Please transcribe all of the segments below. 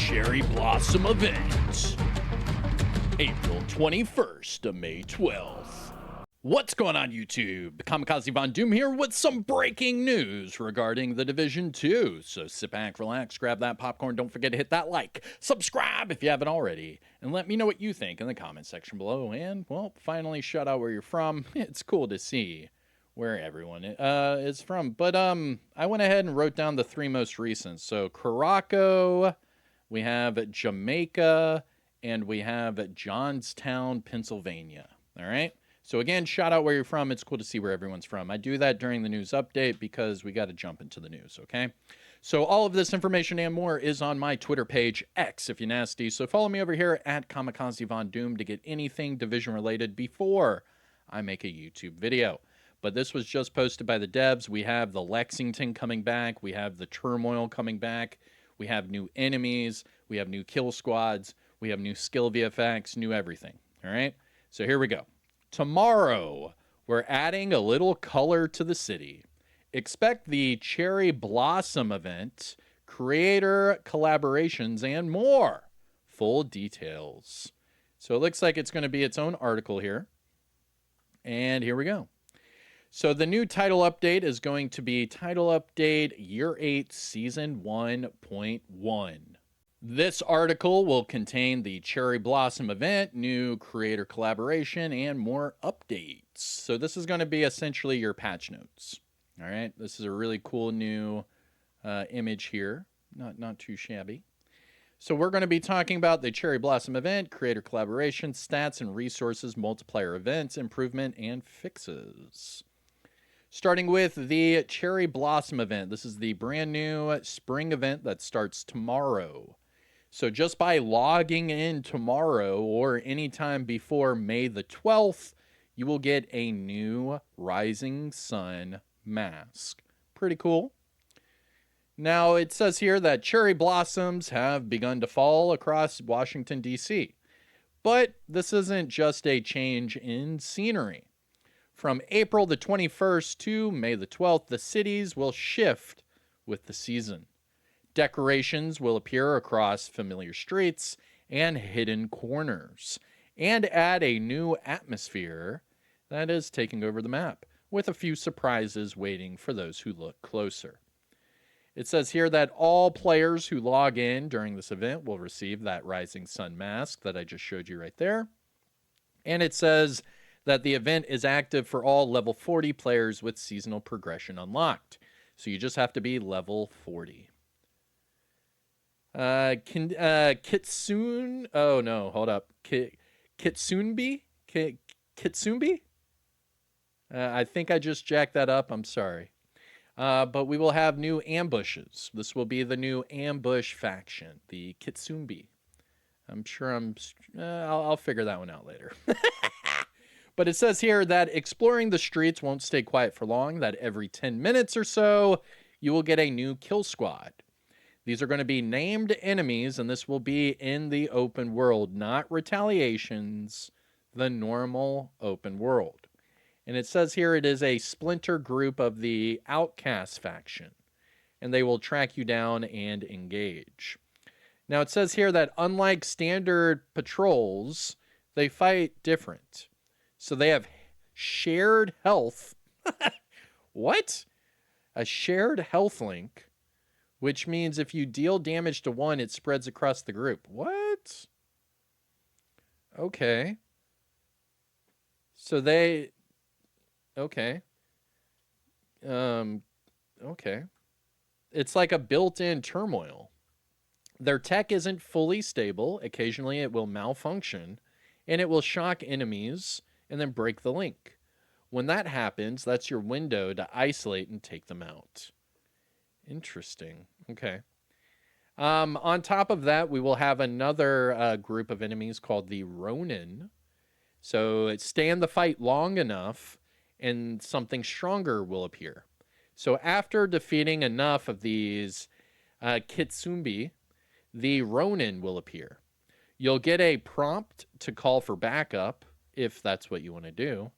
Cherry Blossom event, April 21st to May 12th. What's going on, YouTube? Kamikazevondoom here with some breaking news regarding the Division 2. So sit back, relax, grab that popcorn. Don't forget to hit that like, subscribe if you haven't already, and let me know what you think in the comment section below. And, well, finally shout out where you're from. It's cool to see where everyone is from. But I went ahead and wrote down the three most recent. So Caraco, we have Jamaica, and we have Johnstown, Pennsylvania. All right? So again, shout out where you're from. It's cool to see where everyone's from. I do that during the news update because we got to jump into the news, okay? So all of this information and more is on my Twitter page, X, if you're nasty. So follow me over here at Kamikazevondoom to get anything division related before I make a YouTube video. But this was just posted by the devs. We have the Lexington coming back. We have the Turmoil coming back. We have new enemies. We have new kill squads. We have new skill VFX, new everything, all right? So here we go. Tomorrow, we're adding a little color to the city. Expect the Cherry Blossom event, creator collaborations, and more. Full details. So it looks like it's going to be its own article here. And here we go. So the new title update is going to be Title Update Year 8, Season 1.1. This article will contain the Cherry Blossom event, new creator collaboration, and more updates. So this is going to be essentially your patch notes. All right, this is a really cool new image here. Not too shabby. So we're going to be talking about the Cherry Blossom event, creator collaboration, stats and resources, multiplier events, improvement, and fixes. Starting with the Cherry Blossom event. This is the brand new spring event that starts tomorrow. So just by logging in tomorrow or anytime before May the 12th, you will get a new Rising Sun mask. Pretty cool. Now, it says here that cherry blossoms have begun to fall across Washington, D.C. But this isn't just a change in scenery. From April the 21st to May the 12th, the cities will shift with the season. Decorations will appear across familiar streets and hidden corners, and add a new atmosphere that is taking over the map, with a few surprises waiting for those who look closer. It says here that all players who log in during this event will receive that Rising Sun mask that I just showed you right there. And it says that the event is active for all level 40 players with seasonal progression unlocked. So you just have to be level 40. Kitsune. Oh no, hold up. Kitsunbi? Kitsunbi? I think I just jacked that up. I'm sorry. But we will have new ambushes. This will be the new ambush faction, the Kitsunbi. I'm sure I'll figure that one out later. But it says here that exploring the streets won't stay quiet for long, that every 10 minutes or so, you will get a new kill squad. These are going to be named enemies, and this will be in the open world, not retaliations, the normal open world. And it says here it is a splinter group of the Outcast faction, and they will track you down and engage. Now it says here that unlike standard patrols, they fight different. So they have shared health. What? A shared health link, which means if you deal damage to one, it spreads across the group. What? Okay. So they... Okay. Okay. It's like a built-in Turmoil. Their tech isn't fully stable. Occasionally it will malfunction, and it will shock enemies and then break the link. When that happens, that's your window to isolate and take them out. Interesting. Okay. On top of that, we will have another group of enemies called the Ronin. So stand the fight long enough, and something stronger will appear. So after defeating enough of these Kitsumbi, the Ronin will appear. You'll get a prompt to call for backup, if that's what you want to do.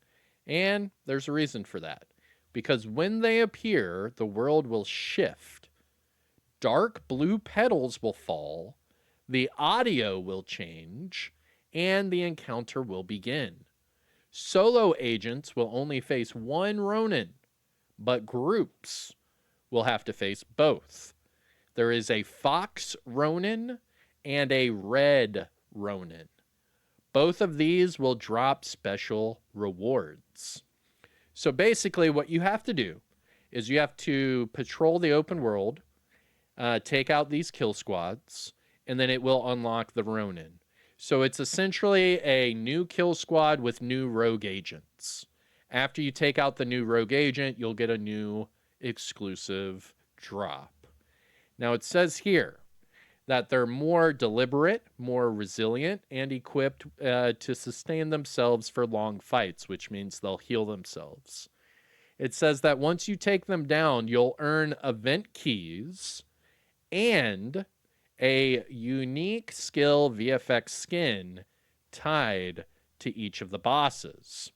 And there's a reason for that. Because when they appear, the world will shift. Dark blue petals will fall. The audio will change, and the encounter will begin. Solo agents will only face one Ronin, but groups will have to face both. There is a Fox Ronin and a Red Ronin. Both of these will drop special rewards. So basically what you have to do is you have to patrol the open world, take out these kill squads, and then it will unlock the Ronin. So it's essentially a new kill squad with new rogue agents. After you take out the new rogue agent, you'll get a new exclusive drop. Now it says here that they're more deliberate, more resilient, and equipped to sustain themselves for long fights, which means they'll heal themselves. It says that once you take them down, you'll earn event keys and a unique skill VFX skin tied to each of the bosses.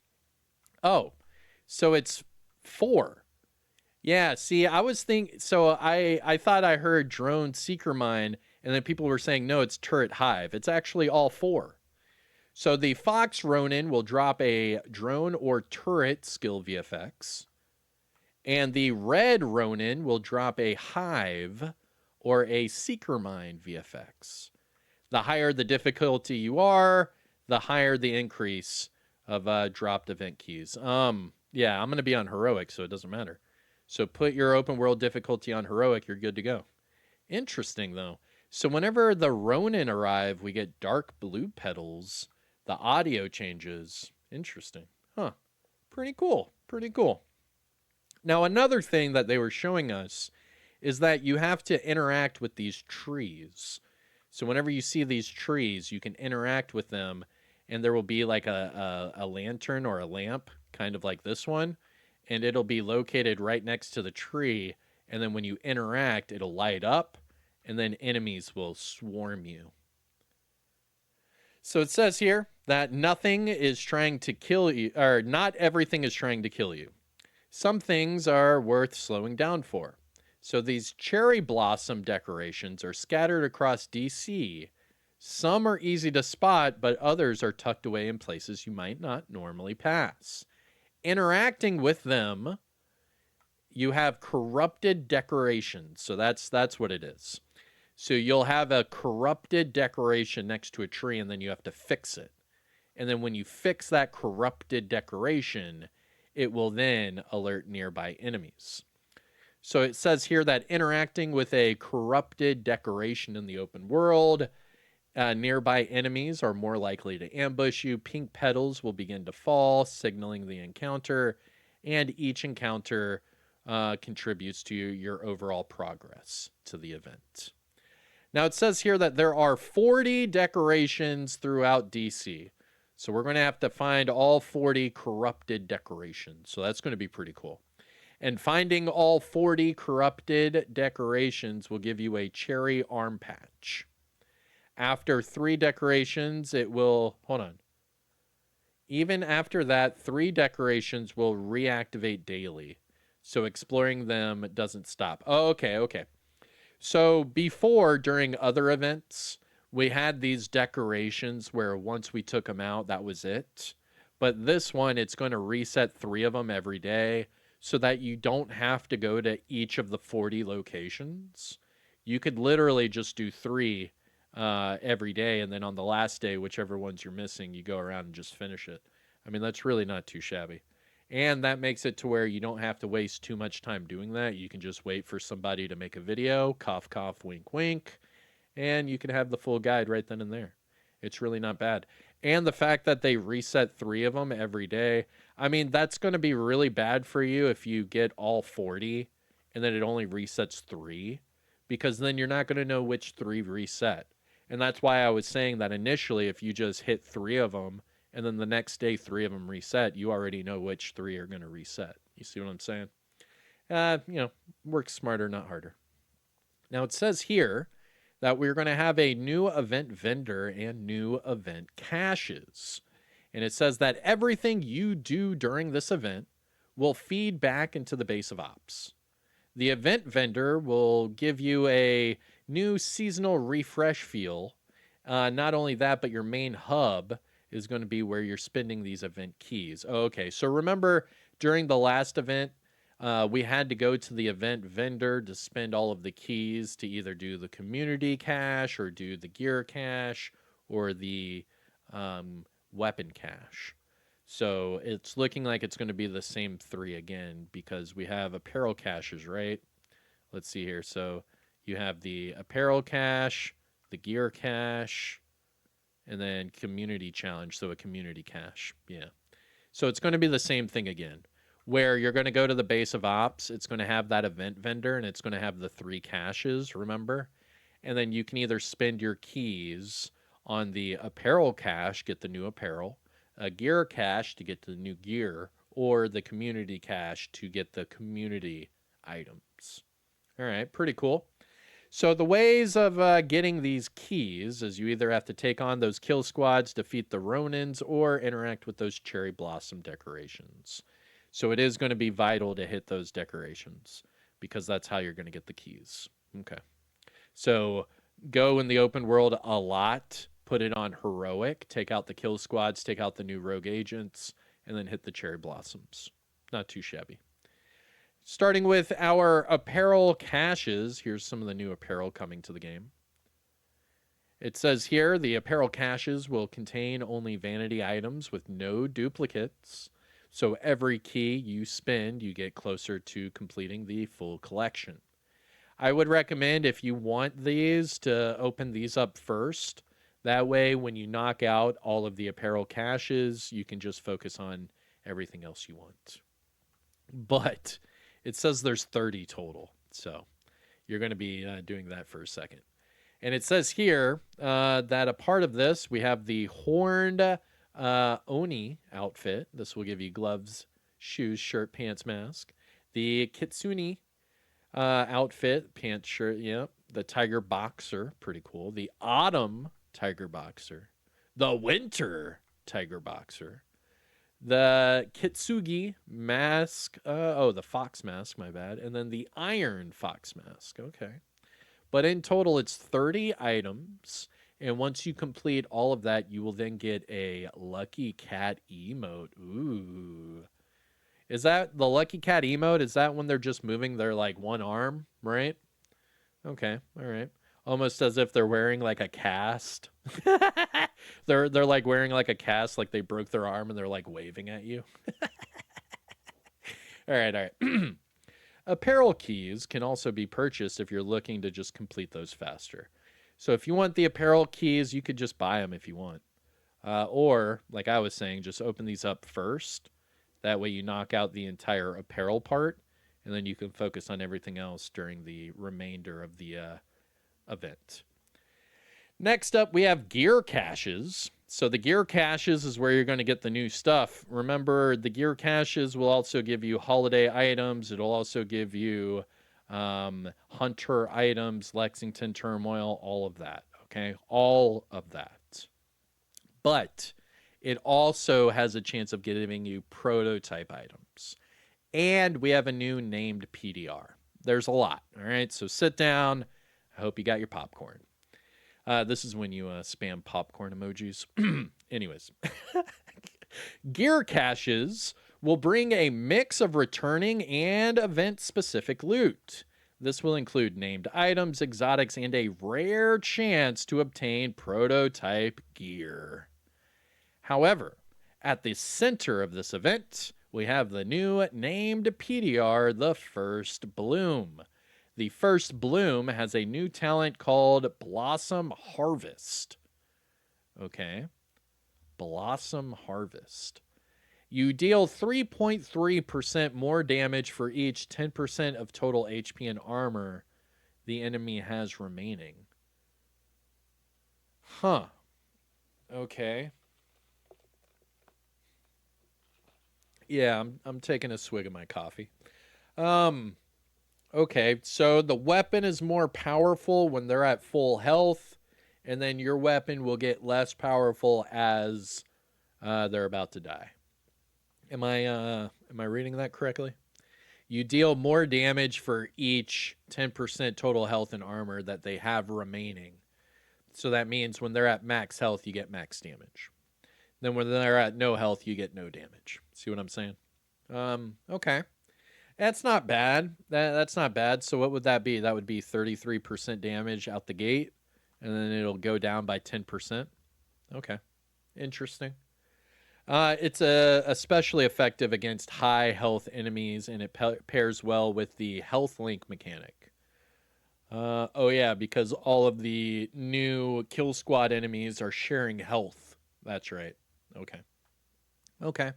Oh, so it's 4. Yeah, see, I was thinking, so I thought I heard drone seeker mine, and then people were saying, no, it's turret hive. It's actually all 4. So the Fox Ronin will drop a drone or turret skill VFX, and the Red Ronin will drop a hive or a seeker mine VFX. The higher the difficulty you are, the higher the increase of dropped event keys. Yeah, I'm going to be on heroic, so it doesn't matter. So put your open world difficulty on heroic, you're good to go. Interesting, though. So whenever the Ronin arrive, we get dark blue petals. The audio changes. Interesting. Huh. Pretty cool. Pretty cool. Now, another thing that they were showing us is that you have to interact with these trees. So whenever you see these trees, you can interact with them, and there will be like a lantern or a lamp, kind of like this one, and it'll be located right next to the tree, and then when you interact, it'll light up, and then enemies will swarm you. So it says here that nothing is trying to kill you, or not everything is trying to kill you. Some things are worth slowing down for. So these cherry blossom decorations are scattered across DC. Some are easy to spot, but others are tucked away in places you might not normally pass. Interacting with them, you have corrupted decorations. So that's what it is. So you'll have a corrupted decoration next to a tree, and then you have to fix it. And then when you fix that corrupted decoration, it will then alert nearby enemies. So it says here that interacting with a corrupted decoration in the open world, nearby enemies are more likely to ambush you. Pink petals will begin to fall, signaling the encounter, and each encounter contributes to your overall progress to the event. Now it says here that there are 40 decorations throughout DC. So we're going to have to find all 40 corrupted decorations. So that's going to be pretty cool. And finding all 40 corrupted decorations will give you a cherry arm patch. After 3 decorations, it will... Hold on. Even after that, 3 decorations will reactivate daily. So exploring them doesn't stop. Oh, okay. So before, during other events, we had these decorations where once we took them out, that was it. But this one, it's going to reset 3 of them every day so that you don't have to go to each of the 40 locations. You could literally just do 3 every day, and then on the last day, whichever ones you're missing, you go around and just finish it. I mean, that's really not too shabby. And that makes it to where you don't have to waste too much time doing that. You can just wait for somebody to make a video, cough, cough, wink, wink, and you can have the full guide right then and there. It's really not bad. And the fact that they reset 3 of them every day, I mean, that's going to be really bad for you if you get all 40 and then it only resets 3, because then you're not going to know which 3 reset. And that's why I was saying that initially, if you just hit 3 of them and then the next day 3 of them reset, you already know which 3 are going to reset. You see what I'm saying? Work smarter, not harder. Now it says here that we're going to have a new event vendor and new event caches. And it says that everything you do during this event will feed back into the base of ops. The event vendor will give you a new seasonal refresh feel Not only that, but your main hub is going to be where you're spending these event keys. Okay, so remember during the last event, we had to go to the event vendor to spend all of the keys to either do the community cache or do the gear cache or the weapon cache. So it's looking like it's going to be the same 3 again because we have apparel caches, right? Let's see here. So you have the apparel cache, the gear cache, and then community challenge. So a community cache. Yeah. So it's going to be the same thing again, where you're going to go to the base of ops. It's going to have that event vendor and it's going to have the 3 caches, remember? And then you can either spend your keys on the apparel cache, get the new apparel, a gear cache to get the new gear, or the community cache to get the community items. All right, pretty cool. So the ways of getting these keys is you either have to take on those kill squads, defeat the Ronins, or interact with those cherry blossom decorations. So it is going to be vital to hit those decorations because that's how you're going to get the keys. Okay. So go in the open world a lot, put it on heroic, take out the kill squads, take out the new rogue agents, and then hit the cherry blossoms. Not too shabby. Starting with our apparel caches, here's some of the new apparel coming to the game. It says here the apparel caches will contain only vanity items with no duplicates. So every key you spend, you get closer to completing the full collection. I would recommend if you want these to open these up first. That way, when you knock out all of the apparel caches, you can just focus on everything else you want. But it says there's 30 total. So you're going to be doing that for a second. And it says here that a part of this, we have the horned Oni outfit. This will give you gloves, shoes, shirt, pants, mask. The Kitsune outfit, pants, shirt, yep. The tiger boxer, pretty cool. The autumn tiger boxer. The winter tiger boxer. The Kitsugi mask. The fox mask, my bad. And then the iron fox mask. Okay. But in total, it's 30 items. And once you complete all of that, you will then get a lucky cat emote. Ooh. Is that the lucky cat emote? Is that when they're just moving their like one arm, right? Okay, all right. Almost as if they're wearing like a cast. they're like wearing like a cast, like they broke their arm and they're like waving at you. All right. Apparel keys can also be purchased if you're looking to just complete those faster. So if you want the apparel keys, you could just buy them if you want. Or, like I was saying, just open these up first. That way you knock out the entire apparel part, and then you can focus on everything else during the remainder of the event. Next up, we have gear caches. So the gear caches is where you're going to get the new stuff. Remember, the gear caches will also give you holiday items. It'll also give you hunter items, Lexington, Turmoil, all of that. Okay, all of that. But it also has a chance of giving you prototype items. And we have a new named PDR. There's a lot. All right, so sit down. I hope you got your popcorn. This is when you spam popcorn emojis. Anyways, gear caches will bring a mix of returning and event-specific loot. This will include named items, exotics, and a rare chance to obtain prototype gear. However, at the center of this event, we have the new named PDR, the First Bloom. The First Bloom has a new talent called Blossom Harvest. Okay. Blossom Harvest. You deal 3.3% more damage for each 10% of total HP and armor the enemy has remaining. Huh. Okay. Yeah, I'm taking a swig of my coffee. Okay, so the weapon is more powerful when they're at full health, and then your weapon will get less powerful as they're about to die. Am I reading that correctly? You deal more damage for each 10% total health and armor that they have remaining So that means when they're at max health, you get max damage. Then when they're at no health, you get no damage. See what I'm saying? Okay. That's not bad. That's not bad. So what would that be? That would be 33% damage out the gate, and then it'll go down by 10%. Okay. Interesting. It's especially effective against high health enemies, and it pairs well with the health link mechanic. Oh yeah, because all of the new kill squad enemies are sharing health. That's right. Okay. Okay.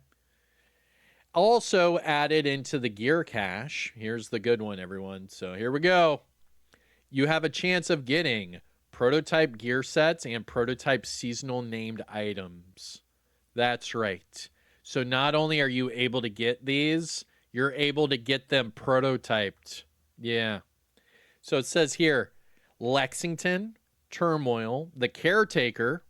Also added into the gear cache. Here's the good one, everyone. So here we go. You have a chance of getting prototype gear sets and prototype seasonal named items. That's right. So not only are you able to get these, you're able to get them prototyped. Yeah. So it says here, Lexington, Turmoil, the Caretaker,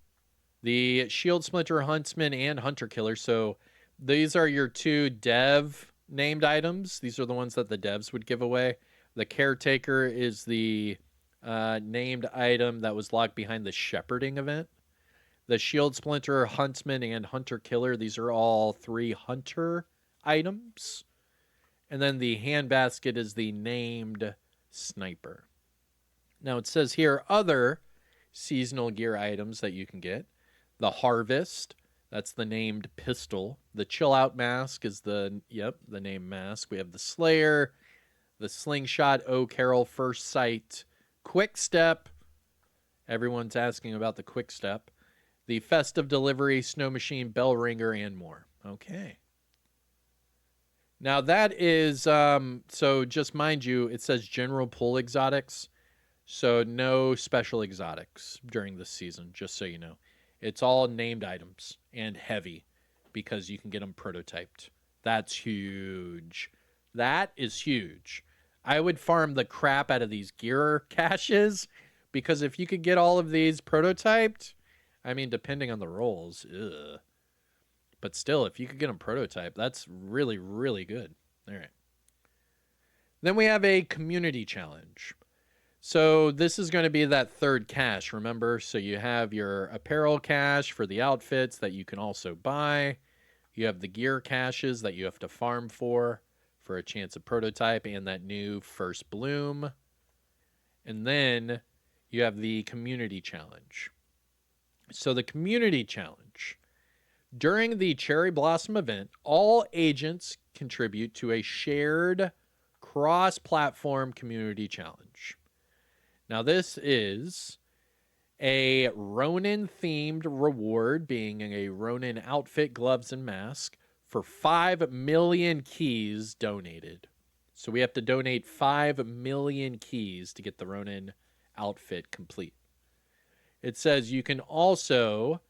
the Shield Splinter Huntsman, and Hunter Killer. So these are your two dev named items. These are the ones that the devs would give away. The Caretaker is the named item that was locked behind the shepherding event. The Shield Splinter, Huntsman, and Hunter Killer, these are all 3 Hunter items. And then the Handbasket is the named Sniper. Now it says here other seasonal gear items that you can get. The Harvest, that's the named pistol. The Chill Out Mask is the named mask. We have the Slayer, the Slingshot, Oh Carol, First Sight, Quick Step. Everyone's asking about the Quick Step. The Festive Delivery, Snow Machine, Bell Ringer, and more. Okay. Now that is, so just mind you, it says general pull exotics. So no special exotics during this season, just so you know. It's all named items and heavy because you can get them prototyped. That's huge. That is huge. I would farm the crap out of these gear caches because if you could get all of these prototyped, I mean, depending on the rolls, ugh. But still, if you could get them prototyped, that's really, really good. All right. Then we have a community challenge. So this is going to be that third cache, remember? So you have your apparel cache for the outfits that you can also buy. You have the gear caches that you have to farm for a chance of prototype and that new first bloom. And then you have the community challenge. So the community challenge. During the Cherry Blossom event, all agents contribute to a shared cross-platform community challenge. Now this is a Ronin-themed reward, being a Ronin outfit, gloves, and mask for 5 million keys donated. So we have to donate 5 million keys to get the Ronin outfit complete. It says you can also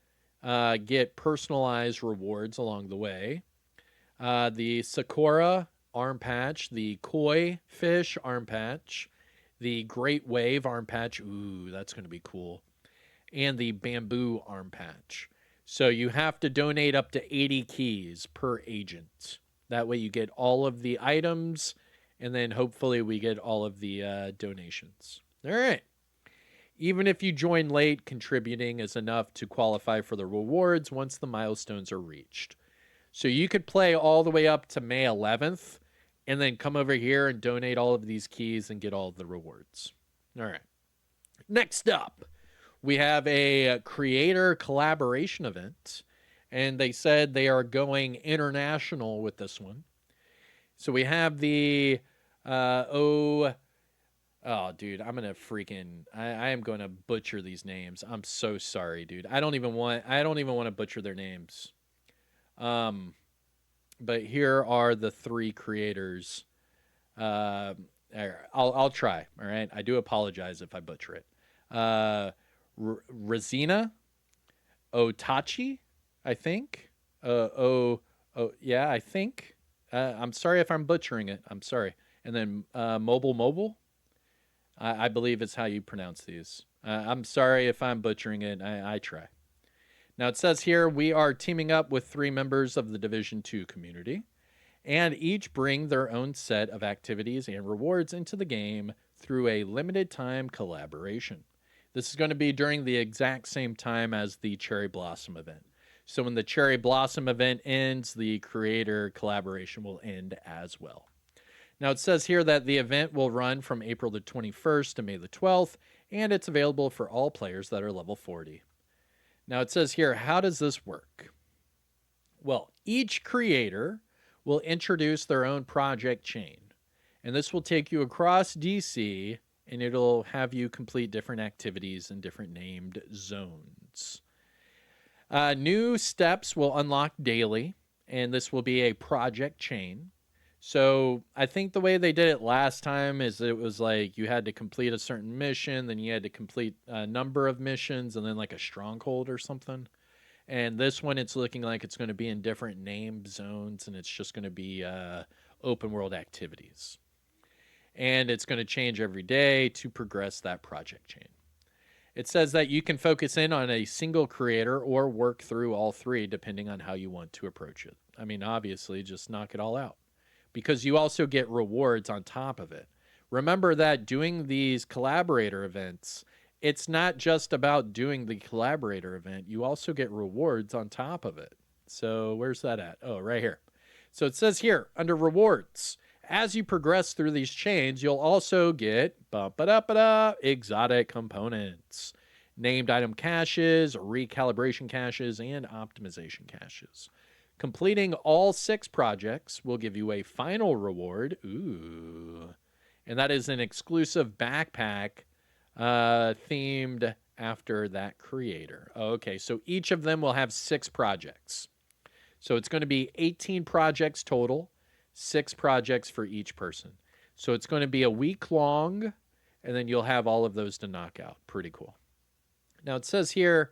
get personalized rewards along the way. The Sakura arm patch, the Koi fish arm patch, the Great Wave arm patch. Ooh, that's going to be cool. And the bamboo arm patch. So you have to donate up to 80 keys per agent. That way you get all of the items, and then hopefully we get all of the donations. All right. Even if you join late, contributing is enough to qualify for the rewards once the milestones are reached. So you could play all the way up to May 11th and then come over here and donate all of these keys and get all of the rewards. All right. Next up, we have a creator collaboration event, and they said they are going international with this one. So we have the Oh, dude, I'm gonna freaking. I am going to butcher these names. I'm so sorry, dude. I don't even want to butcher their names. But here are the 3 creators. I'll try. All right, I do apologize if I butcher it. Razina, Otachi, I think. Yeah, I think. I'm sorry if I'm butchering it. I'm sorry. And then Mobile. I believe it's how you pronounce these. I'm sorry if I'm butchering it. I try. Now it says here we are teaming up with 3 members of the Division 2 community, and each bring their own set of activities and rewards into the game through a limited time collaboration. This is going to be during the exact same time as the Cherry Blossom event. So when the Cherry Blossom event ends, the creator collaboration will end as well. Now it says here that the event will run from April the 21st to May the 12th, and it's available for all players that are level 40. Now it says here, how does this work? Well, each creator will introduce their own project chain, and this will take you across DC, and it'll have you complete different activities in different named zones. New steps will unlock daily, and this will be a project chain. So I think the way they did it last time is it was like you had to complete a certain mission, then you had to complete a number of missions, and then like a stronghold or something. And this one, it's looking like it's going to be in different named zones, and it's just going to be open world activities. And it's going to change every day to progress that project chain. It says that you can focus in on a single creator or work through all three, depending on how you want to approach it. I mean, obviously, just knock it all out, because you also get rewards on top of it. Remember that doing these collaborator events, it's not just about doing the collaborator event. You also get rewards on top of it. So where's that at? Oh, right here. So it says here, under rewards, as you progress through these chains, you'll also get exotic components, named item caches, recalibration caches, and optimization caches. Completing all 6 projects will give you a final reward. Ooh. And that is an exclusive backpack themed after that creator. Okay, so each of them will have 6 projects. So it's going to be 18 projects total, 6 projects for each person. So it's going to be a week long, and then you'll have all of those to knock out. Pretty cool. Now it says here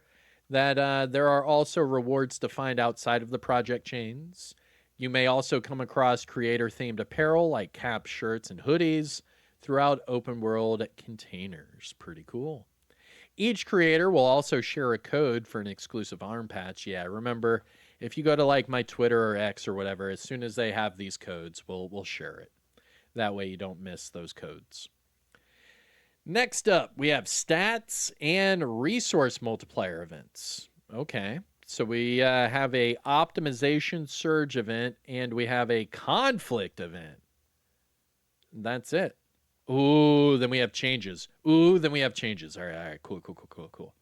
that there are also rewards to find outside of the project chains. You may also come across creator-themed apparel like caps, shirts, and hoodies throughout open world containers. Pretty cool. Each creator will also share a code for an exclusive arm patch. Yeah, remember, if you go to like my Twitter or X or whatever, as soon as they have these codes, we'll share it. That way you don't miss those codes. Next up, we have stats and resource multiplier events. Okay, so we have a optimization surge event, and we have a conflict event. That's it. Ooh, then we have changes. All right, cool.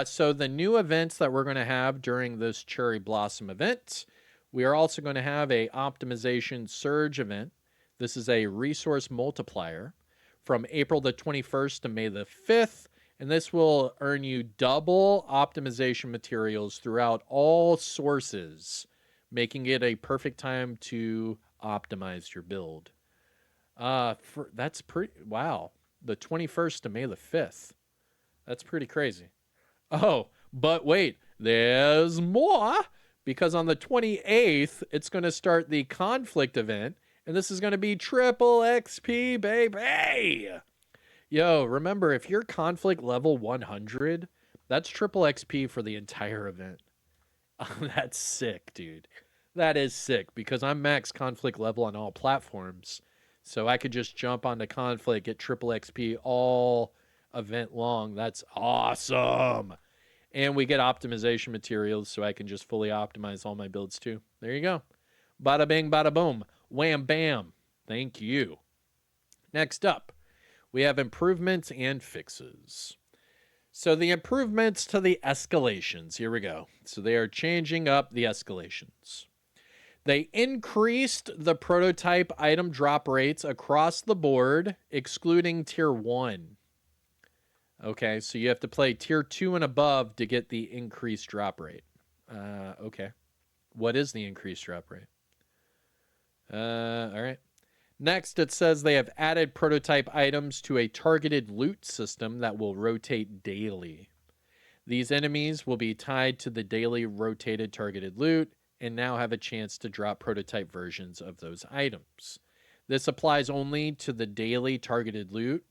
So the new events that we're going to have during this Cherry Blossom event, we are also going to have a optimization surge event. This is a resource multiplier from April the 21st to May the 5th, and this will earn you double optimization materials throughout all sources, making it a perfect time to optimize your build. That's pretty, wow. The 21st to May the 5th. That's pretty crazy. Oh, but wait, there's more, because on the 28th, it's going to start the conflict event, and this is going to be triple XP, baby. Yo, remember, if you're conflict level 100, that's triple XP for the entire event. That's sick, dude. That is sick, because I'm max conflict level on all platforms. So I could just jump onto conflict, get triple XP all event long. That's awesome. And we get optimization materials, so I can just fully optimize all my builds too. There you go. Bada bing, bada boom. Wham bam. Thank you. Next up, we have improvements and fixes. So the improvements to the escalations. Here we go. So they are changing up the escalations. They increased the prototype item drop rates across the board, excluding tier 1. Okay, so you have to play tier 2 and above to get the increased drop rate. Okay. What is the increased drop rate? All right. Next, it says they have added prototype items to a targeted loot system that will rotate daily. These enemies will be tied to the daily rotated targeted loot and now have a chance to drop prototype versions of those items. This applies only to the daily targeted loot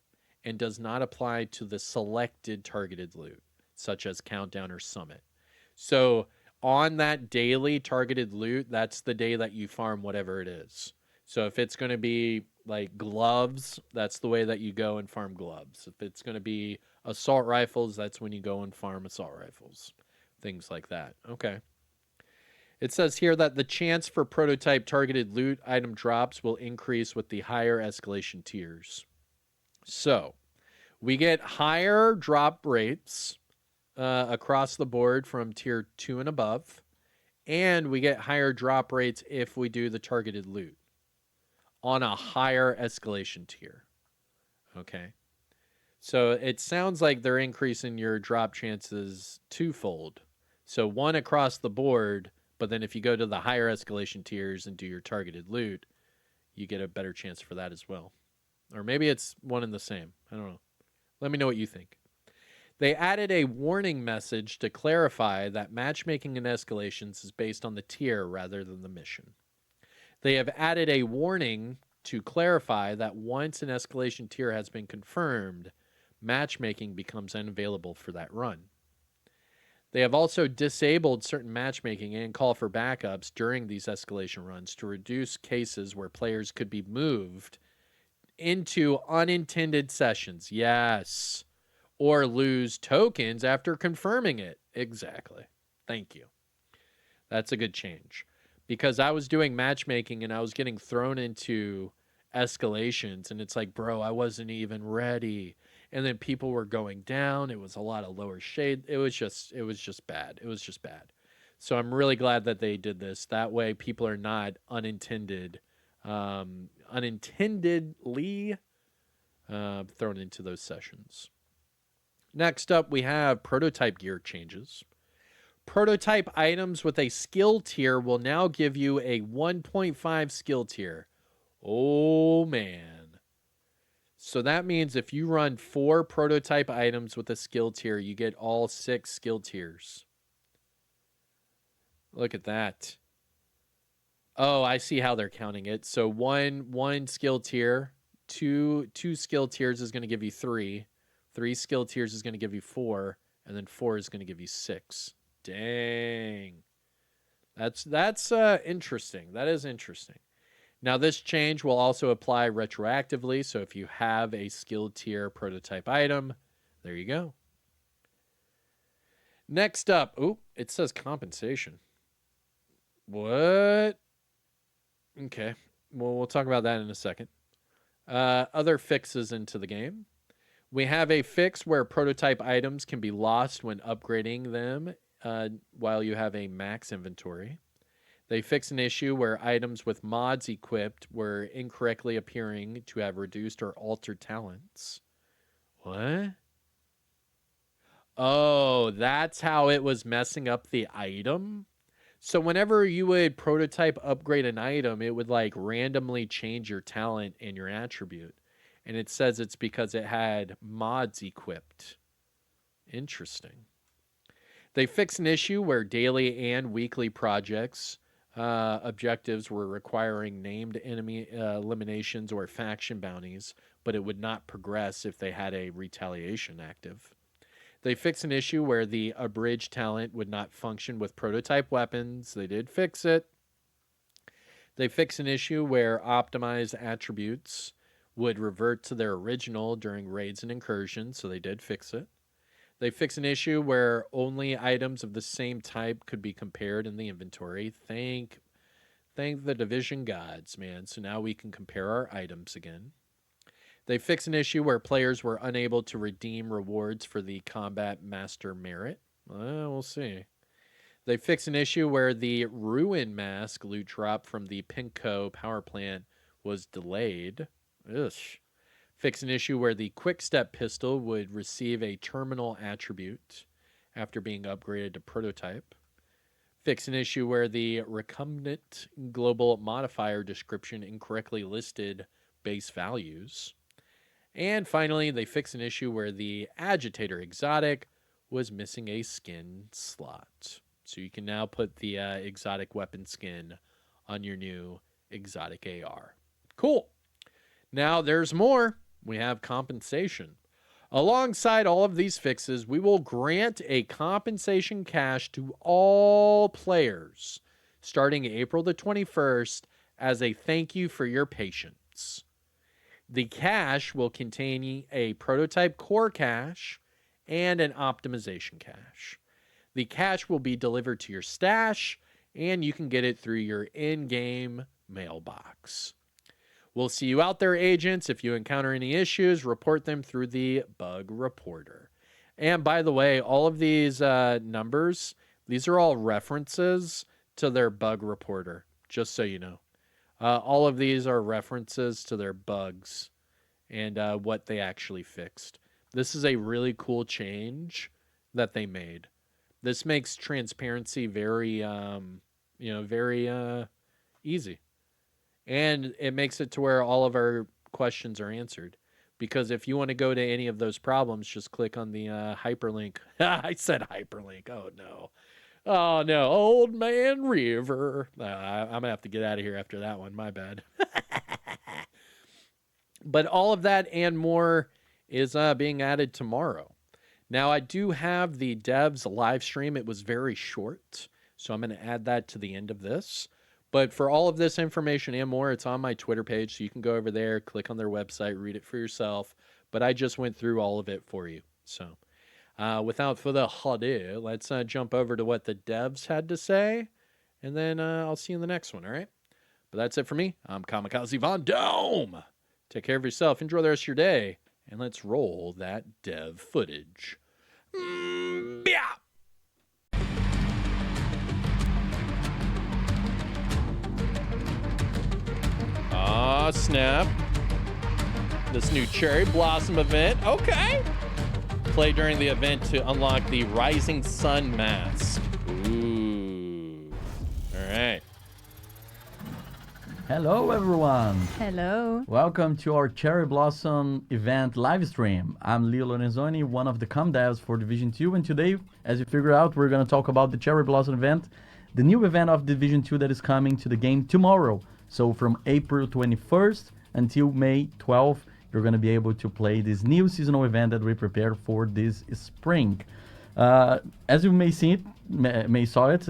and does not apply to the selected targeted loot, such as Countdown or Summit. So on that daily targeted loot, that's the day that you farm whatever it is. So if it's going to be like gloves, that's the way that you go and farm gloves. If it's going to be Assault rifles, that's when you go and farm assault rifles. Things like that. Okay. It says here that the chance for prototype targeted loot item drops will increase with the higher escalation tiers. So, we get higher drop rates across the board from tier 2 and above, and we get higher drop rates if we do the targeted loot on a higher escalation tier. Okay. So, it sounds like they're increasing your drop chances twofold. So, one across the board, but then if you go to the higher escalation tiers and do your targeted loot, you get a better chance for that as well. Or maybe it's one and the same. I don't know. Let me know what you think. They added a warning message to clarify that matchmaking in escalations is based on the tier rather than the mission. They have added a warning to clarify that once an escalation tier has been confirmed, matchmaking becomes unavailable for that run. They have also disabled certain matchmaking and call for backups during these escalation runs to reduce cases where players could be moved into unintended sessions. Yes. Or lose tokens after confirming it. Exactly. Thank you. That's a good change. Because I was doing matchmaking and I was getting thrown into escalations and it's like, bro, I wasn't even ready. And then people were going down. It was a lot of lower shade. It was just bad. It was just bad. So I'm really glad that they did this. That way people are not unintendedly thrown into those sessions. Next up, we have prototype gear changes. Prototype items with a skill tier will now give you a 1.5 skill tier. Oh, man. So that means if you run 4 prototype items with a skill tier, you get all 6 skill tiers. Look at that. Oh, I see how they're counting it. So one skill tier, two skill tiers is going to give you 3. 3 skill tiers is going to give you 4, and then 4 is going to give you 6. Dang. That's interesting. That is interesting. Now, this change will also apply retroactively, so if you have a skill tier prototype item, there you go. Next up, it says compensation. What? Okay. Well, we'll talk about that in a second. Other fixes into the game. We have a fix where prototype items can be lost when upgrading them while you have a max inventory. They fix an issue where items with mods equipped were incorrectly appearing to have reduced or altered talents. What? Oh, that's how it was messing up the item? So whenever you would prototype upgrade an item, it would like randomly change your talent and your attribute. And it says it's because it had mods equipped. Interesting. They fix an issue where daily and weekly projects objectives were requiring named enemy eliminations or faction bounties, but it would not progress if they had a retaliation active. They fix an issue where the abridged talent would not function with prototype weapons. They did fix it. They fix an issue where optimized attributes would revert to their original during raids and incursions, so they did fix it. They fix an issue where only items of the same type could be compared in the inventory. Thank the division gods, man. So now we can compare our items again. They fix an issue where players were unable to redeem rewards for the combat master merit. We'll see. They fix an issue where the ruin mask loot drop from the Pinko power plant was delayed. Ugh. Fix an issue where the quick step pistol would receive a terminal attribute after being upgraded to prototype. Fix an issue where the recumbent global modifier description incorrectly listed base values. And finally, they fix an issue where the agitator exotic was missing a skin slot. So you can now put the exotic weapon skin on your new exotic AR. Cool. Now there's more. We have compensation. Alongside all of these fixes, we will grant a compensation cash to all players starting April the 21st as a thank you for your patience. The cash will contain a prototype core cache and an optimization cache. The cache will be delivered to your stash, and you can get it through your in-game mailbox. We'll see you out there, agents. If you encounter any issues, report them through the bug reporter. And by the way, all of these numbers, these are all references to their bug reporter, just so you know. All of these are references to their bugs and what they actually fixed. This is a really cool change that they made. This makes transparency very, very easy. And it makes it to where all of our questions are answered. Because if you want to go to any of those problems, just click on the hyperlink. I said hyperlink. Oh, no. Oh, no. Old Man River. I'm going to have to get out of here after that one. My bad. But all of that and more is being added tomorrow. Now, I do have the devs live stream. It was very short, so I'm going to add that to the end of this. But for all of this information and more, it's on my Twitter page, so you can go over there, click on their website, read it for yourself. But I just went through all of it for you. So without further ado, let's jump over to what the devs had to say, and then I'll see you in the next one, all right? But that's it for me. I'm Kamikazevondoom. Take care of yourself, enjoy the rest of your day, and let's roll that dev footage. Yeah. Aw, snap. This new Cherry Blossom event. Okay. Play during the event to unlock the Rising Sun mask. Ooh. All right. Hello everyone! Hello. Welcome to our Cherry Blossom event live stream. I'm Leo Lorenzoni, one of the com devs for Division 2, and today, as you figure out, we're going to talk about the Cherry Blossom event, the new event of Division 2 that is coming to the game tomorrow. So from April 21st until May 12th, you're going to be able to play this new seasonal event that we prepared for this spring. As you may see it, may saw it,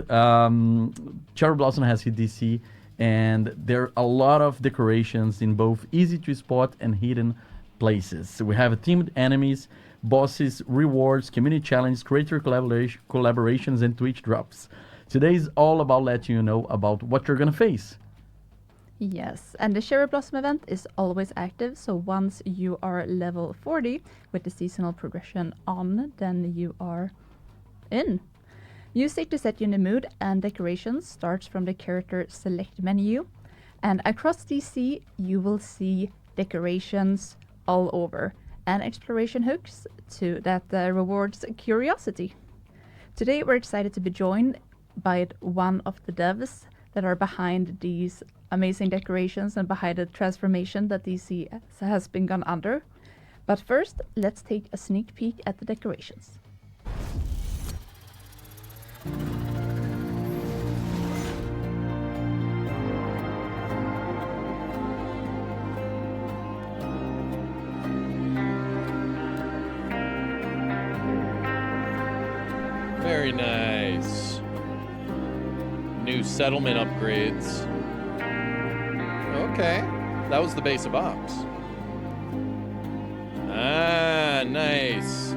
Cherry Blossom has hit DC, and there are a lot of decorations in both easy to spot and hidden places. So we have themed enemies, bosses, rewards, community challenges, creator collaborations, and Twitch drops. Today is all about letting you know about what you're gonna face. Yes, and the Cherry Blossom event is always active, so once you are level 40 with the seasonal progression on, then you are in. Music to set you in the mood and decorations starts from the character select menu, and across DC you will see decorations all over and exploration hooks to that rewards curiosity. Today we're excited to be joined by one of the devs that are behind these amazing decorations and behind the transformation that DC has been gone under. But first, let's take a sneak peek at the decorations. Very nice. New settlement upgrades. Okay. That was the base of ops. Ah, nice.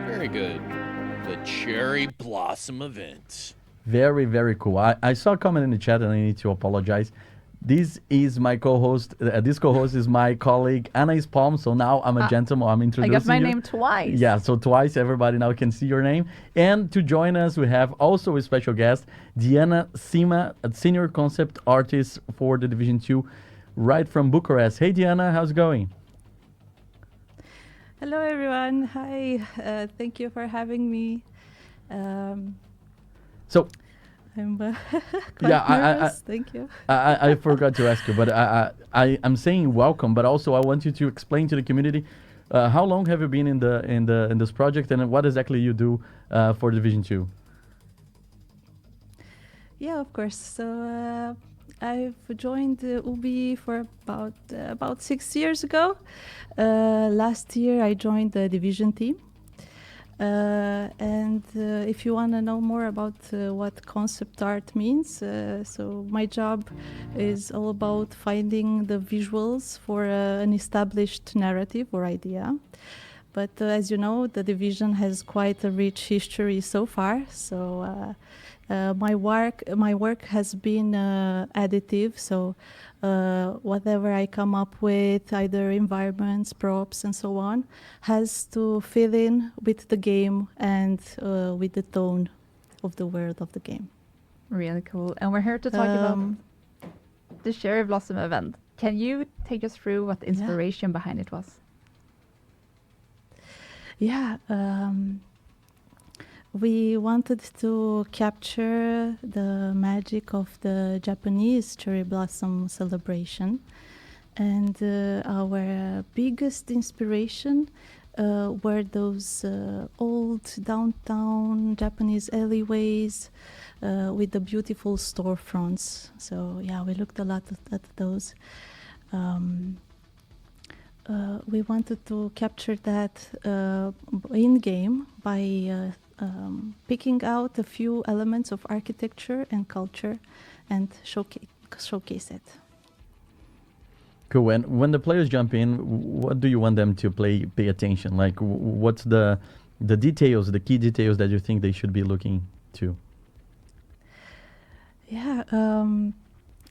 Very good. The Cherry Blossom event. Very, very cool. I saw a comment in the chat and I need to apologize. This is my co-host. This co-host is my colleague Anais Palm. So now I'm a gentleman. I'm introducing you. I got my name twice. Yeah, so twice. Everybody now can see your name. And to join us, we have also a special guest, Diana Sima, a senior concept artist for the Division 2, right from Bucharest. Hey, Diana, how's it going? Hello, everyone. Hi. Thank you for having me. So. I'm quite nervous. Thank you. I forgot to ask you, but I'm saying welcome, but also I want you to explain to the community how long have you been in this project and what exactly you do for Division 2? Yeah, of course. So I've joined Ubi for about 6 years ago. Last year I joined the Division team. And if you want to know more about what concept art means, so my job is all about finding the visuals for an established narrative or idea. But as you know, the division has quite a rich history so far. So my work has been additive. So whatever I come up with, either environments, props, and so on, has to fit in with the game and with the tone of the world of the game. Really cool. And we're here to talk about the Cherry Blossom event. Can you take us through what the inspiration behind it was? Yeah, we wanted to capture the magic of the Japanese cherry blossom celebration. And our biggest inspiration were those old downtown Japanese alleyways with the beautiful storefronts. So yeah, we looked a lot at those. We wanted to capture that in-game by picking out a few elements of architecture and culture and showcase it. Cool. And when the players jump in, what do you want them to pay attention? Like, what's the details, the key details that you think they should be looking to? Yeah,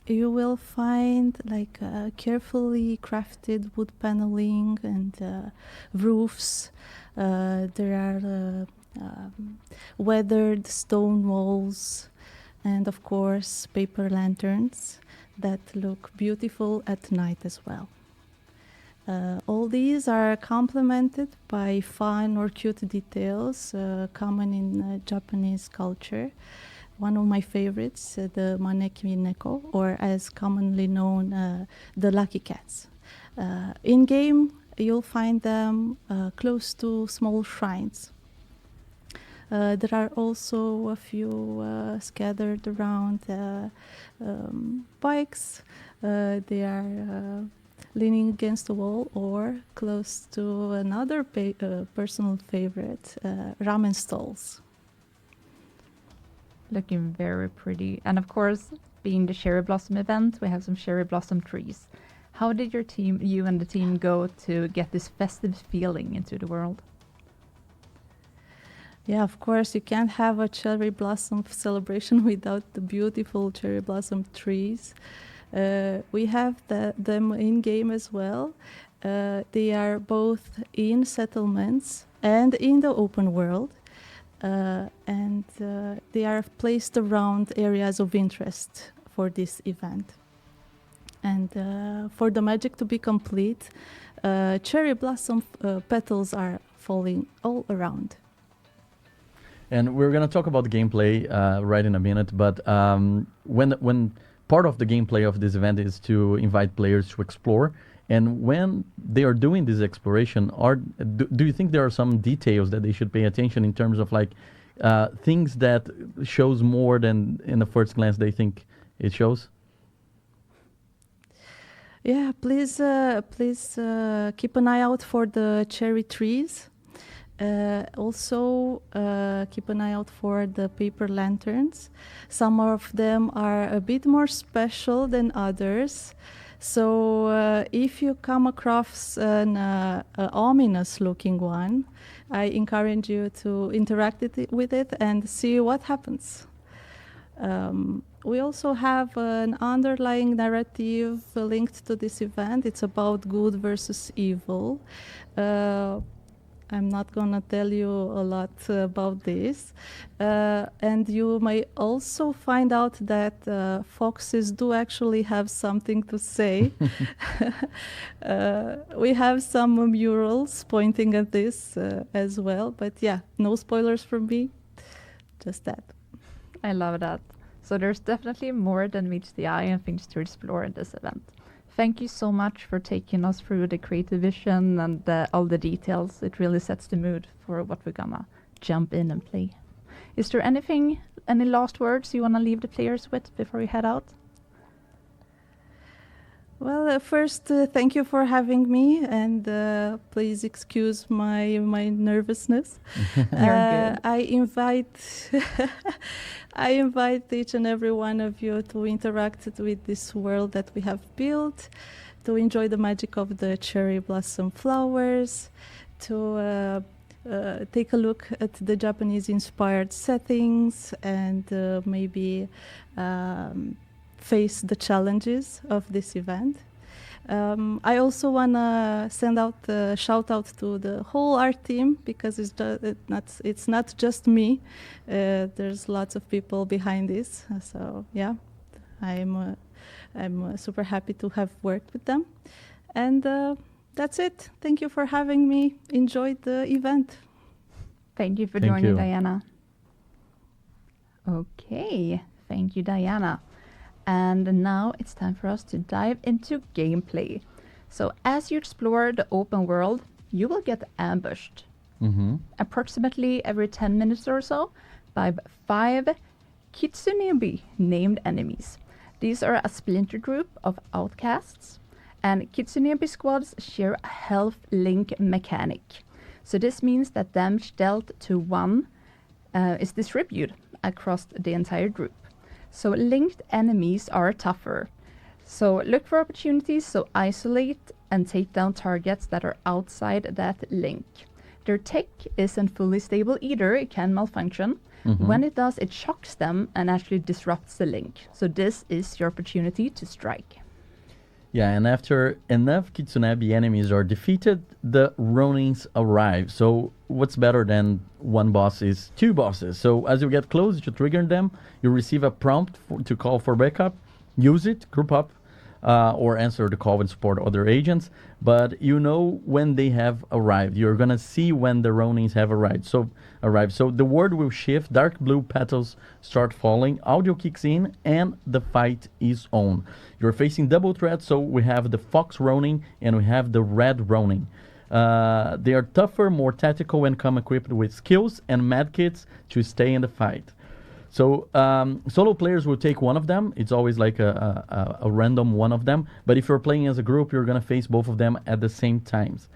you will find like carefully crafted wood paneling and roofs. There are weathered stone walls, and of course paper lanterns that look beautiful at night as well. All these are complemented by fun or cute details common in Japanese culture. One of my favorites, the maneki neko, or as commonly known, the lucky cats. In-game, you'll find them close to small shrines. There are also a few scattered around bikes. They are leaning against the wall or close to another personal favorite, ramen stalls. Looking very pretty. And of course, being the Cherry Blossom event, we have some cherry blossom trees. How did you and the team go to get this festive feeling into the world? Yeah, of course, you can't have a cherry blossom celebration without the beautiful cherry blossom trees. We have them in-game as well. They are both in settlements and in the open world. And they are placed around areas of interest for this event. And for the magic to be complete, cherry blossom petals are falling all around. And we're gonna talk about the gameplay right in a minute, but when part of the gameplay of this event is to invite players to explore, and when they are doing this exploration, do you think there are some details that they should pay attention in terms of like things that shows more than in the first glance they think it shows? Yeah, please keep an eye out for the cherry trees. Also, keep an eye out for the paper lanterns. Some of them are a bit more special than others. So if you come across an ominous looking one, I encourage you to interact with it and see what happens. We also have an underlying narrative linked to this event. It's about good versus evil. I'm not going to tell you a lot about this. And you may also find out that foxes do actually have something to say. We have some murals pointing at this as well. But yeah, no spoilers from me, just that. I love that. So there's definitely more than meets the eye and things to explore in this event. Thank you so much for taking us through the creative vision and all the details. It really sets the mood for what we're gonna jump in and play. Is there any last words you wanna leave the players with before we head out? Well, first, thank you for having me, and please excuse my nervousness. You're good. I invite each and every one of you to interact with this world that we have built, to enjoy the magic of the cherry blossom flowers, to take a look at the Japanese-inspired settings and maybe face the challenges of this event. I also want to send out a shout out to the whole art team because it's not just me. There's lots of people behind this. So yeah, I'm super happy to have worked with them. And that's it. Thank you for having me. Enjoyed the event. Thank you for Thank joining, you. Diana. Okay, thank you, Diana. And now it's time for us to dive into gameplay. So as you explore the open world, you will get ambushed approximately every 10 minutes or so by 5 Kitsunebi named enemies. These are a splinter group of outcasts, and Kitsunebi squads share a health link mechanic. So this means that damage dealt to one is distributed across the entire group. So linked enemies are tougher. So look for opportunities to isolate and take down targets that are outside that link. Their tech isn't fully stable either, it can malfunction. When it does, it shocks them and actually disrupts the link. So this is your opportunity to strike. Yeah, and after enough Kitsunebi enemies are defeated, the Ronins arrive. So what's better than one boss is 2 bosses. So as you get close to trigger them, you receive a prompt to call for backup. Use it, group up, or answer the call and support other agents. But you know when they have arrived. You're going to see when the Ronins have arrived. So the word will shift, dark blue petals start falling, audio kicks in, and the fight is on. You're facing double threat, so we have the Fox Ronin and we have the Red Ronin. They are tougher, more tactical, and come equipped with skills and medkits to stay in the fight. So solo players will take one of them. It's always like a random one of them. But if you're playing as a group, you're going to face both of them at the same times.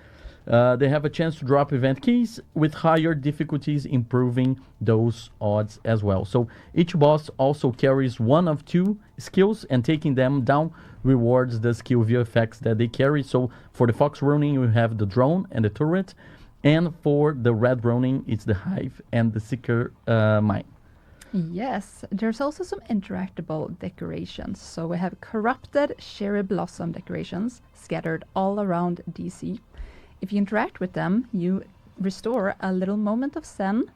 They have a chance to drop event keys with higher difficulties, improving those odds as well. So each boss also carries one of 2 skills, and taking them down rewards the skill view effects that they carry. So for the Fox Ronin, you have the drone and the turret. And for the Red Ronin, it's the hive and the Seeker mine. Yes, there's also some interactable decorations. So we have corrupted cherry blossom decorations scattered all around DC. If you interact with them, you restore a little moment of zen,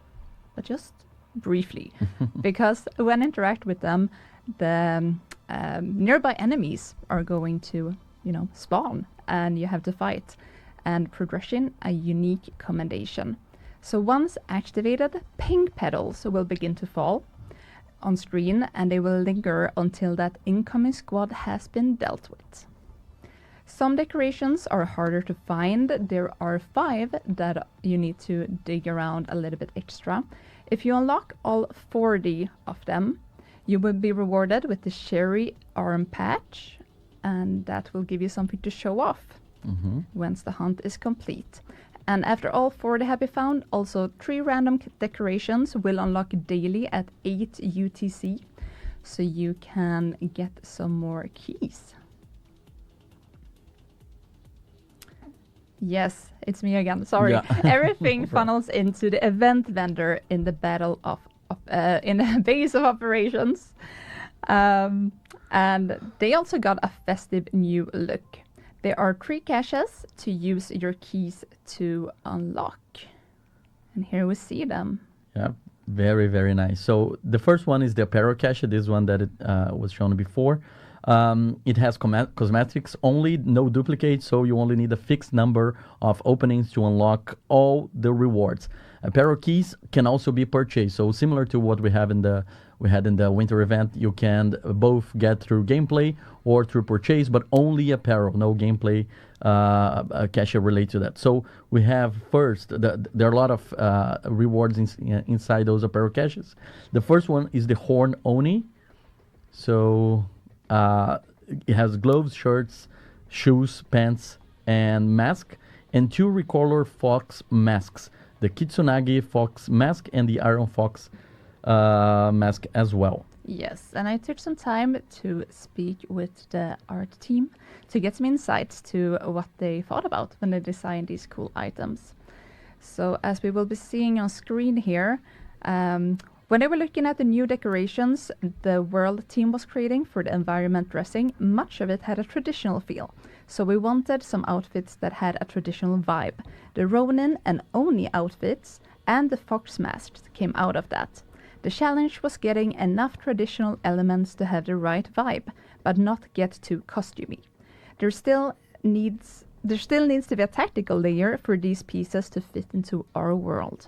but just briefly. Because when interact with them, the nearby enemies are going to, spawn, and you have to fight. And progression, a unique commendation. So once activated, pink petals will begin to fall on screen, and they will linger until that incoming squad has been dealt with. Some decorations are harder to find. There are 5 that you need to dig around a little bit extra. If you unlock all 40 of them, you will be rewarded with the cherry arm patch, and that will give you something to show off once the hunt is complete. And after all 40 have been found, also 3 random decorations will unlock daily at 8 UTC, so you can get some more keys. Yes, it's me again. Sorry. Yeah. Everything funnels into the event vendor in the battle of in the base of operations, and they also got a festive new look. There are 3 caches to use your keys to unlock, and here we see them. Yeah, very, very nice. So the first one is the Apparel cache. This one that was shown before. It has cosmetics only, no duplicates, so you only need a fixed number of openings to unlock all the rewards. Apparel keys can also be purchased, so similar to what we had in the winter event, you can both get through gameplay or through purchase, but only apparel, no gameplay cache related to that. So we have first, there are a lot of rewards inside those apparel caches. The first one is the Horn Oni. So it has gloves, shirts, shoes, pants, and mask, and 2 recolor fox masks, the Kitsunagi fox mask and the Iron Fox mask as well. Yes, and I took some time to speak with the art team to get some insights to what they thought about when they designed these cool items. So as we will be seeing on screen here, when they were looking at the new decorations the World team was creating for the environment dressing, much of it had a traditional feel. So we wanted some outfits that had a traditional vibe. The Ronin and Oni outfits and the fox masks came out of that. The challenge was getting enough traditional elements to have the right vibe, but not get too costumey. There still needs to be a tactical layer for these pieces to fit into our world.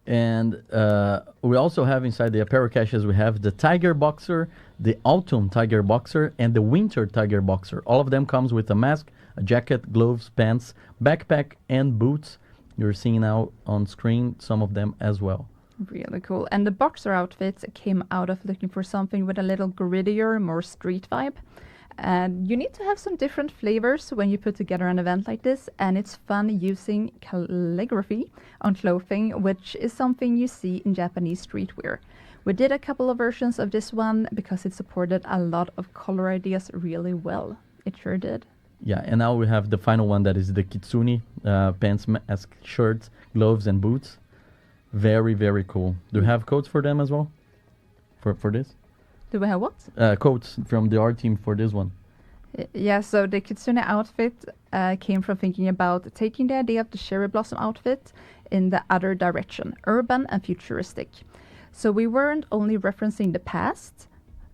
And we also have inside the apparel caches, we have the Tiger Boxer, the Autumn Tiger Boxer, and the Winter Tiger Boxer. All of them comes with a mask, a jacket, gloves, pants, backpack, and boots. You're seeing now on screen some of them as well. Really cool. And the boxer outfits came out of looking for something with a little grittier, more street vibe. And you need to have some different flavors when you put together an event like this, and it's fun using calligraphy on clothing, which is something you see in Japanese streetwear. We did a couple of versions of this one because it supported a lot of color ideas really well. It sure did. Yeah, and now we have the final one that is the Kitsune pants, mask, shirts, gloves, and boots. Very, very cool. Do you have codes for them as well? For this? Do we have what? Codes from the art team for this one. Yeah, so the Kitsune outfit came from thinking about taking the idea of the cherry blossom outfit in the other direction, urban and futuristic. So we weren't only referencing the past,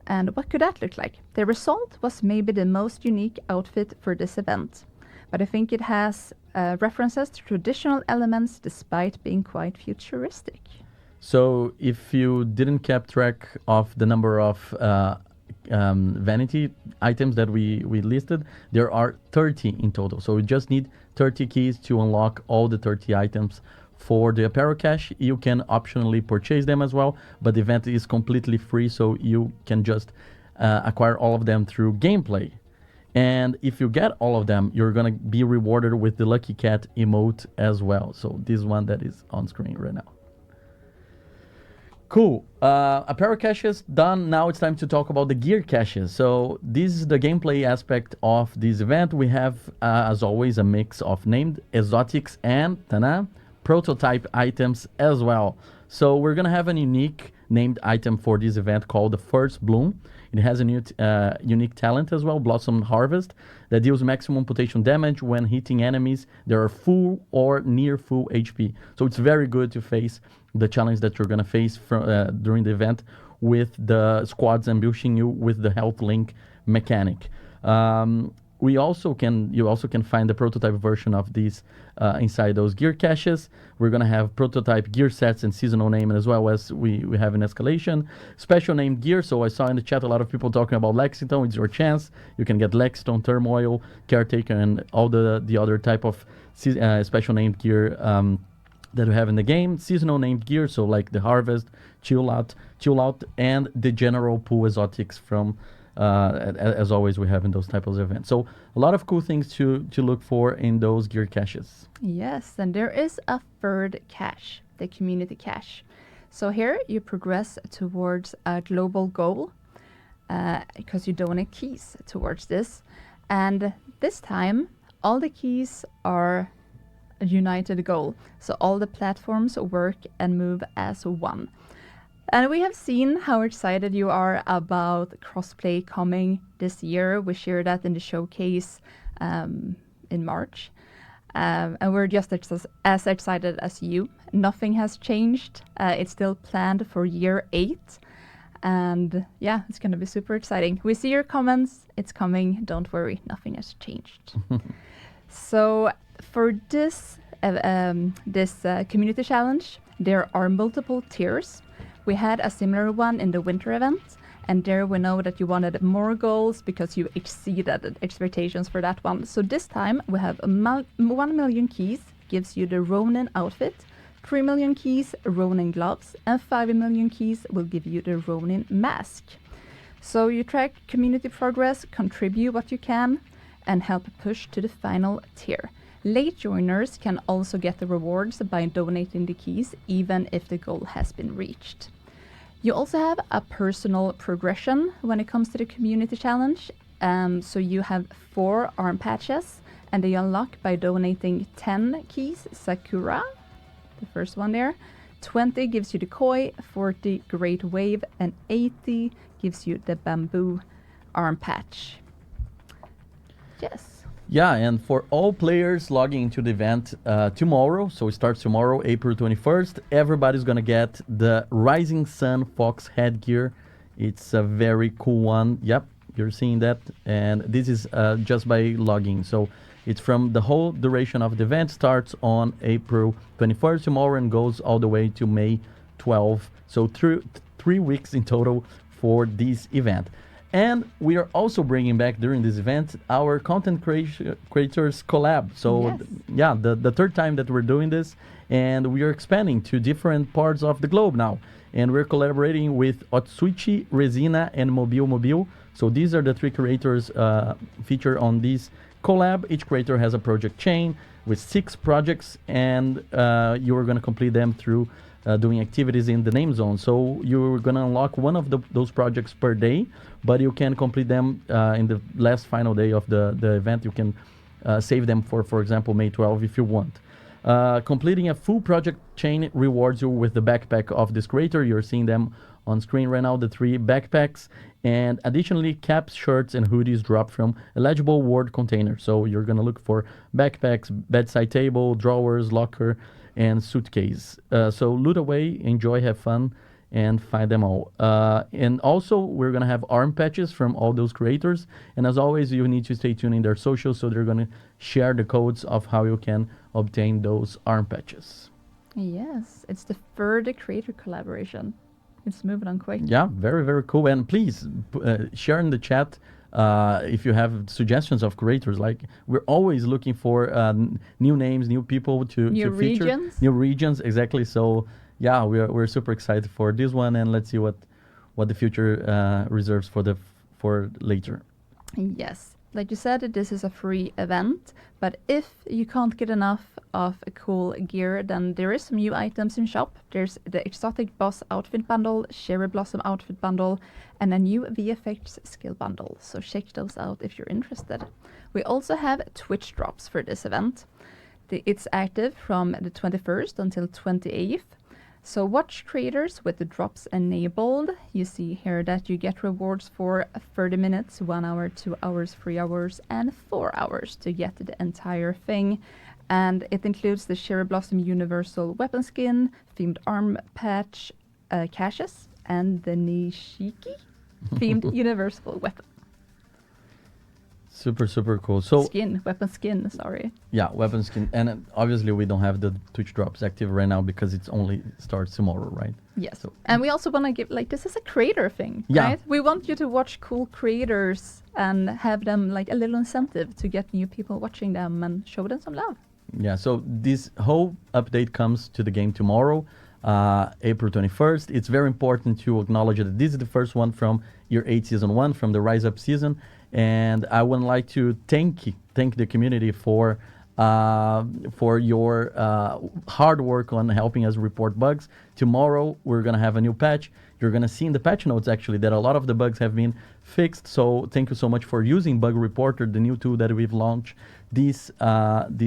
and what could that look like? The result was maybe the most unique outfit for this event, but I think it has references to traditional elements despite being quite futuristic. So if you didn't keep track of the number of vanity items that we listed, there are 30 in total. So we just need 30 keys to unlock all the 30 items for the apparel cache. You can optionally purchase them as well, but the event is completely free, so you can just acquire all of them through gameplay. And if you get all of them, you're gonna be rewarded with the Lucky Cat emote as well. So this one that is on screen right now. Cool. Apparel caches done. Now it's time to talk about the gear caches. So this is the gameplay aspect of this event. We have, as always, a mix of named exotics and prototype items as well. So we're gonna have a unique named item for this event called the First Bloom. It has a new unique talent as well, Blossom Harvest, that deals maximum potential damage when hitting enemies that are full or near full HP. So it's very good to face the challenge that you're going to face during the event with the squads ambushing you with the health link mechanic. You also can find the prototype version of these inside those gear caches. We're going to have prototype gear sets and seasonal name, as well as we have an escalation. Special named gear. So I saw in the chat a lot of people talking about Lexington. It's your chance. You can get Lexington, Turmoil, Caretaker, and all the other type of special named gear that we have in the game. Seasonal named gear, so like the Harvest, Chill Out, and the General Pool Exotics from as always we have in those types of events. So a lot of cool things to look for in those gear caches. Yes, and there is a third cache, the community cache. So here you progress towards a global goal because you donate keys towards this. And this time, all the keys are a united goal. So all the platforms work and move as one. And we have seen how excited you are about crossplay coming this year. We shared that in the showcase in March. And we're just as excited as you. Nothing has changed. It's still planned for year 8. And yeah, it's going to be super exciting. We see your comments. It's coming. Don't worry. Nothing has changed. So for this community challenge, there are multiple tiers. We had a similar one in the winter event, and there we know that you wanted more goals because you exceeded expectations for that one. So this time we have 1 million keys, gives you the Ronin outfit, 3 million keys, Ronin gloves, and 5 million keys will give you the Ronin mask. So you track community progress, contribute what you can, and help push to the final tier. Late joiners can also get the rewards by donating the keys, even if the goal has been reached. You also have a personal progression when it comes to the community challenge. So you have 4 arm patches and they unlock by donating 10 keys Sakura, the first one there. 20 gives you the koi, 40 Great Wave, and 80 gives you the bamboo arm patch. Yes. Yeah, and for all players logging into the event tomorrow, so it starts tomorrow, April 21st, everybody's gonna get the Rising Sun Fox headgear. It's a very cool one. Yep, you're seeing that, and this is just by logging. So it's from the whole duration of the event, starts on April 21st tomorrow and goes all the way to May 12th. So 3 weeks in total for this event. And we are also bringing back during this event our content creators collab. So Yes. yeah, the third time that we're doing this, and we are expanding to different parts of the globe now. And we're collaborating with Otsuchi, Resina, and Mobile. So these are the three creators featured on this collab. Each creator has a project chain with 6 projects, and you're going to complete them through doing activities in the name zone. So you're going to unlock one of those projects per day, but you can complete them in the last final day of the event. You can save them for example, May 12 if you want. Completing a full project chain rewards you with the backpack of this creator. You're seeing them on screen right now, the 3 backpacks. And additionally, caps, shirts, and hoodies drop from eligible ward containers. So you're going to look for backpacks, bedside table, drawers, locker, and suitcase. So loot away, enjoy, have fun, and find them all. And also, we're going to have arm patches from all those creators. And as always, you need to stay tuned in their socials, so they're going to share the codes of how you can obtain those arm patches. Yes, it's the third creator collaboration. It's moving on quick. Yeah, very, very cool. And please share in the chat if you have suggestions of creators. Like, we're always looking for new names, new people to feature. Regions. New regions, exactly. So yeah, we're super excited for this one, and let's see what the future reserves for later. Yes. Like you said, this is a free event, but if you can't get enough of a cool gear, then there is some new items in shop. There's the Exotic Boss outfit bundle, Cherry Blossom outfit bundle, and a new VFX skill bundle. So check those out if you're interested. We also have Twitch drops for this event. It's active from the 21st until 28th. So watch creators with the drops enabled. You see here that you get rewards for 30 minutes, 1 hour, 2 hours, 3 hours, and 4 hours to get the entire thing. And it includes the Cherry Blossom Universal Weapon Skin, themed arm patch, caches, and the Nishiki themed Universal Weapon. Super, super cool. So Weapon skin, sorry. yeah, weapon skin, and obviously we don't have the Twitch drops active right now because it's only starts tomorrow, right? Yes. So- And we also want to give, like, this is a creator thing, Yeah. right? We want you to watch cool creators and have them, like, a little incentive to get new people watching them and show them some love. Yeah, so this whole update comes to the game tomorrow, April 21st. It's very important to acknowledge that this is the first one from Year 8 Season 1, from the Rise Up season. And I would like to thank the community for your hard work on helping us report bugs. Tomorrow, we're going to have a new patch. You're going to see in the patch notes, actually, that a lot of the bugs have been fixed. So thank you so much for using Bug Reporter, the new tool that we've launched this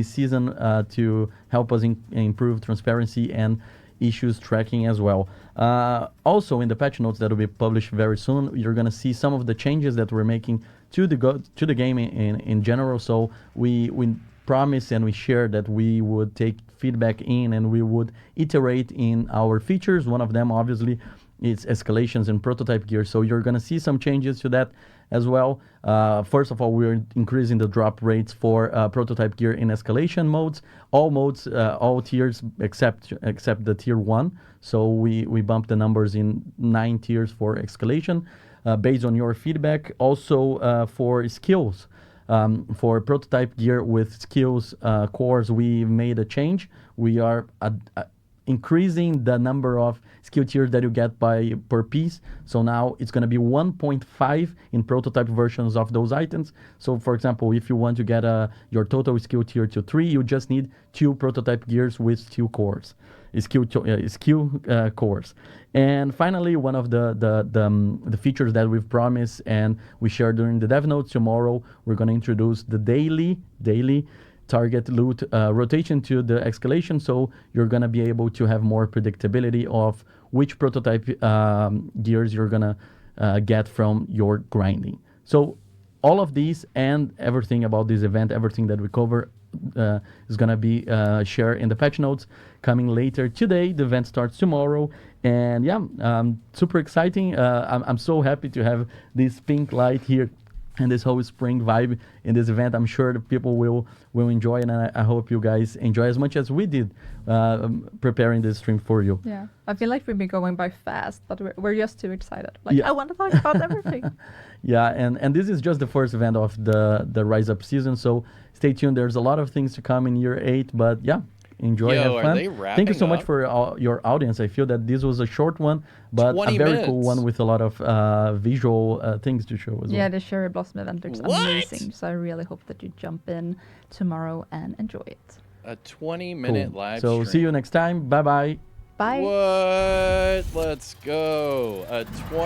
season to help us improve transparency and issues tracking as well. Also, in the patch notes that will be published very soon, you're going to see some of the changes that we're making to the game in general. So we promised and we shared that we would take feedback in and we would iterate in our features. One of them, obviously, is escalations and prototype gear. So you're going to see some changes to that as well. First of all, we're increasing the drop rates for prototype gear in escalation modes. All modes, all tiers except the tier 1. So we bumped the numbers in 9 tiers for escalation based on your feedback. Also for skills. For prototype gear with skills cores, we made a change. We are increasing the number of skill tiers that you get per piece. So now it's going to be 1.5 in prototype versions of those items. So for example, if you want to get your total skill tier to 3, you just need 2 prototype gears with 2 cores. skill course. And finally, one of the features that we've promised and we shared during the dev notes, tomorrow we're going to introduce the daily target loot rotation to the escalation, so you're going to be able to have more predictability of which prototype gears you're going to get from your grinding. So all of these and everything about this event, everything that we cover is going to be shared in the patch notes coming later today. The event starts tomorrow. And yeah, super exciting. I'm so happy to have this pink light here and this whole spring vibe in this event. I'm sure the people will enjoy, and I hope you guys enjoy as much as we did preparing this stream for you. Yeah, I feel like we've been going by fast, but we're just too excited. Like, I want to talk about everything. Yeah, and this is just the first event of the Rise Up season, so stay tuned. There's a lot of things to come in year 8, but yeah, enjoy, have fun. Are they Thank you so much up? for your audience. I feel that this was a short one, but a very cool one with a lot of visual things to show as well. Yeah, the Cherry Blossom event looks What? amazing, so I really hope that you jump in tomorrow and enjoy it. A 20-minute Cool. live So stream. see you next time. Bye bye. Bye. What? Let's go. A 20